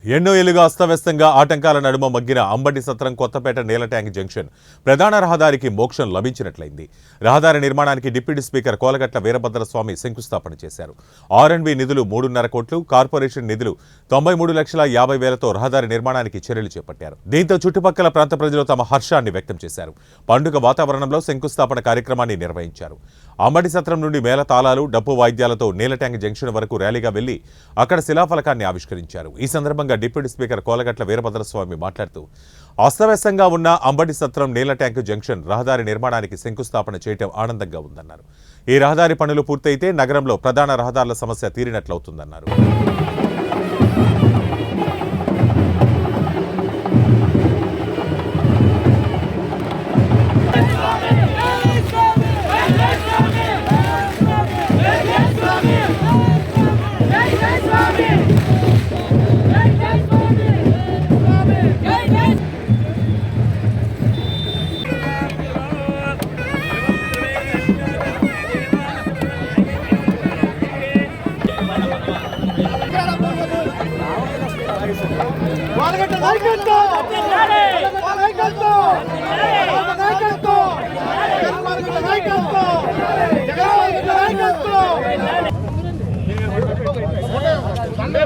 ఎన్నో ఏళ్లుగా అస్తవ్యస్తంగా ఆటంకాల నడుమ మగ్గిన అంబటి సత్రం కొత్తపేట నీల ట్యాంక్ జంక్షన్ ప్రధాన రహదారికి మోక్షం లభించినట్లయింది. రహదారి నిర్మాణానికి డిప్యూటీ స్పీకర్ కోలగట్ల వీరభద్రస్వామి శంకుస్థాపన చేశారు. R&B నిధులు 3.5 కోట్లు, కార్పొరేషన్ నిధులు 93,50,000తో రహదారి నిర్మాణానికి చర్యలు చేపట్టారు. దీంతో చుట్టుపక్కల ప్రాంత ప్రజలు తమ హర్షాన్ని వ్యక్తం చేశారు. పండుగ వాతావరణంలో శంకుస్థాపన కార్యక్రమాన్ని నిర్వహించారు. అంబటి సత్రం నుండి మేళ తాళాలు, డప్పు వాయిద్యాలతో నీల ట్యాంక్ జంక్షన్ వరకు ర్యాలీగా వెళ్లి అక్కడ శిలాఫలకాన్ని ఆవిష్కరించారు. ఈ సందర్భంగా డిప్యూటీ స్పీకర్ కోలగట్ల వీరభద్రస్వామి మాట్లాడుతూ అస్తవ్యస్తంగా ఉన్న అంబటి సత్రం నీల ట్యాంక్ జంక్షన్ రహదారి నిర్మాణానికి శంకుస్థాపన చేయడం ఆనందంగా ఉందన్నారు. ఈ రహదారి పనులు పూర్తయితే నగరంలో ప్రధాన రహదారుల సమస్య తీరినట్లవుతుందన్నారు.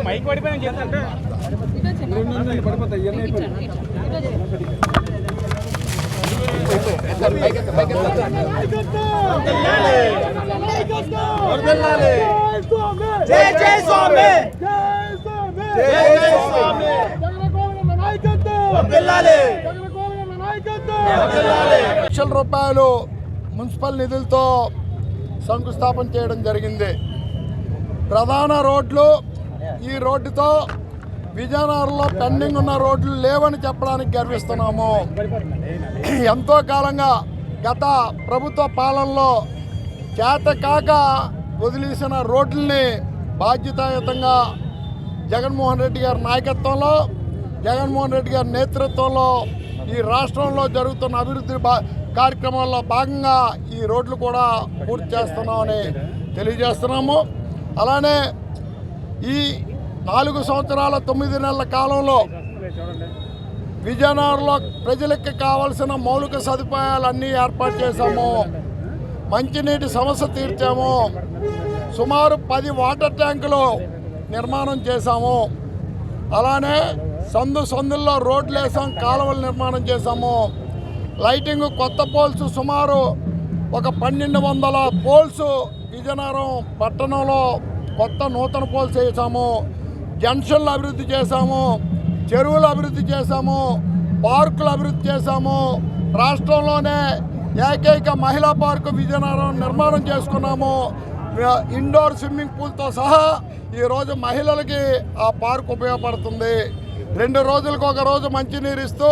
మైక్ పడిపోయిన చేద్దంటే పడిపోతాయి. లక్షల రూపాయలు మున్సిపల్ నిధులతో శంకుస్థాపన చేయడం జరిగింది. ప్రధాన రోడ్లు ఈ రోడ్డుతో విజయనగరంలో పెండింగ్ ఉన్న రోడ్లు లేవని చెప్పడానికి గర్విస్తున్నాము. ఎంతో కాలంగా గత ప్రభుత్వ పాలనలో చేతకాక వదిలేసిన రోడ్లని బాధ్యతాయుతంగా జగన్మోహన్ రెడ్డి గారి నాయకత్వంలో, జగన్మోహన్ రెడ్డి గారి నేతృత్వంలో ఈ రాష్ట్రంలో జరుగుతున్న అభివృద్ధి కార్యక్రమాల్లో భాగంగా ఈ రోడ్లు కూడా పూర్తి చేస్తున్నామని తెలియజేస్తున్నాము. అలానే ఈ 4 సంవత్సరాల 9 నెలల కాలంలో విజయనగరంలో ప్రజలకి కావాల్సిన మౌలిక సదుపాయాలన్నీ ఏర్పాటు చేశాము. మంచినీటి సమస్య తీర్చాము. సుమారు 10 వాటర్ ట్యాంకులు నిర్మాణం చేశాము. అలానే సందుల్లో రోడ్లు వేసాం, కాలువలు నిర్మాణం చేశాము. లైటింగ్ కొత్త పోల్స్ సుమారు ఒక 1200 పోల్స్ విజయనగరం పట్టణంలో కొత్త నూతన పోల్స్ వేసాము. జంక్షన్లు అభివృద్ధి చేశాము, చెరువులు అభివృద్ధి చేశాము, పార్కులు అభివృద్ధి చేశాము. రాష్ట్రంలోనే ఏకైక మహిళా పార్కు విజయనగరం నిర్మాణం చేసుకున్నాము. ఇండోర్ స్విమ్మింగ్ పూల్తో సహా ఈరోజు మహిళలకి ఆ పార్క్ ఉపయోగపడుతుంది. 2 రోజులకు ఒక రోజు మంచినీరు ఇస్తూ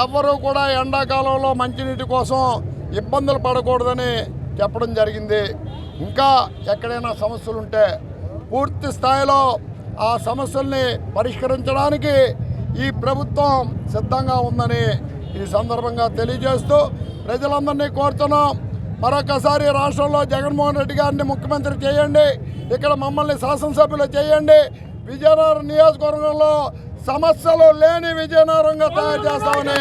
ఎవ్వరూ కూడా ఎండాకాలంలో మంచినీటి కోసం ఇబ్బందులు పడకూడదని చెప్పడం జరిగింది. ఇంకా ఎక్కడైనా సమస్యలు ఉంటే పూర్తి స్థాయిలో ఆ సమస్యల్ని పరిష్కరించడానికి ఈ ప్రభుత్వం సిద్ధంగా ఉందని ఈ సందర్భంగా తెలియజేస్తూ ప్రజలందరినీ కోరుతున్నాం. మరొకసారి రాష్ట్రంలో జగన్మోహన్ రెడ్డి గారిని ముఖ్యమంత్రి చేయండి, ఇక్కడ మమ్మల్ని శాసనసభ్యులు చేయండి. విజయనగరం నియోజకవర్గంలో సమస్యలు లేని విజయనగరంగా తయారు చేస్తామని